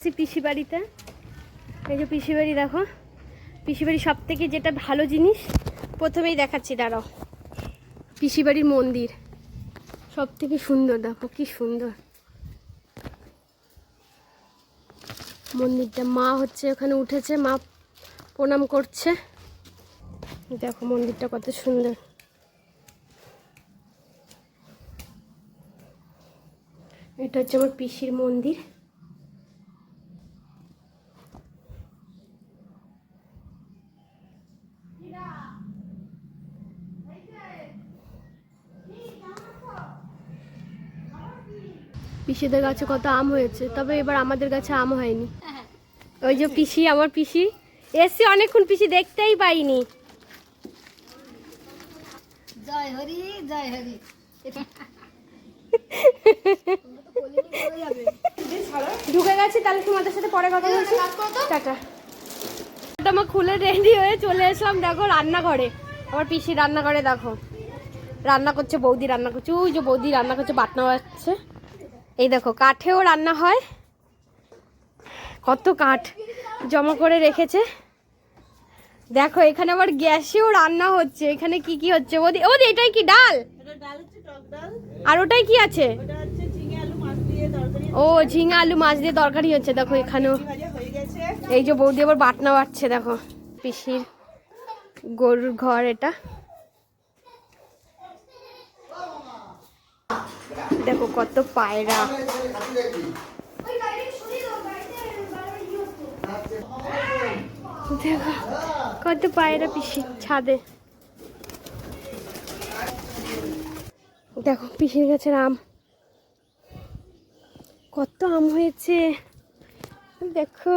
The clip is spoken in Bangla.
পিসি বাড়িতে, এই যে পিসি বাড়ি দেখো। পিসি বাড়ি সব থেকে যেটা ভালো জিনিস প্রথমেই দেখাচ্ছি, দাঁড়াও। পিসি বাড়ির মন্দির সব থেকে সুন্দর, দেখো কি সুন্দর মন্দিরটা। মা হচ্ছে ওখানে উঠেছে, মা প্রণাম করছে। দেখো মন্দিরটা কত সুন্দর। এটা হচ্ছে আমার পিসির মন্দির। পিসিদের গাছে কত আম হয়েছে, তবে এবার আমাদের গাছে আম হয়নি। ওই যে পিসি, আমার পিসি এসে অনেকক্ষণ, পিসি দেখতেই পাইনি। জয় হরি জয় হরি। ঢুকে গেছি, তাহলে তোমাদের সাথে পরে কথা বলছি। টাটা। আমার খুলে রেডি হয়ে চলে এসলাম, দেখো রান্নাঘরে। আমার পিসি রান্নাঘরে দেখো রান্না করছে, বৌদি রান্না করছে। ওই যে বৌদি রান্না করছে, বাটনা বাজছে। এই দেখো কাঠেও রান্না হয়, কত কাঠ জমা করে রেখেছে। দেখো এখানে আবার গ্যাসেও রান্না হচ্ছে। এখানে কি কি হচ্ছে বৌদি? বৌদি এটাই কি ডাল? আর ওটাই কি আছে? ও ঝিঙা আলু মাছ দিয়ে তরকারি হচ্ছে। দেখো এখানেও এই যে বৌদি আবার বাটনা বাটছে। দেখো পিসির গরুর ঘর এটা। দেখো কত পায়রা। দেখো কত পায়রা পিসির ছাদে। দেখো পিসির গাছের আম, কত আম হয়েছে দেখো।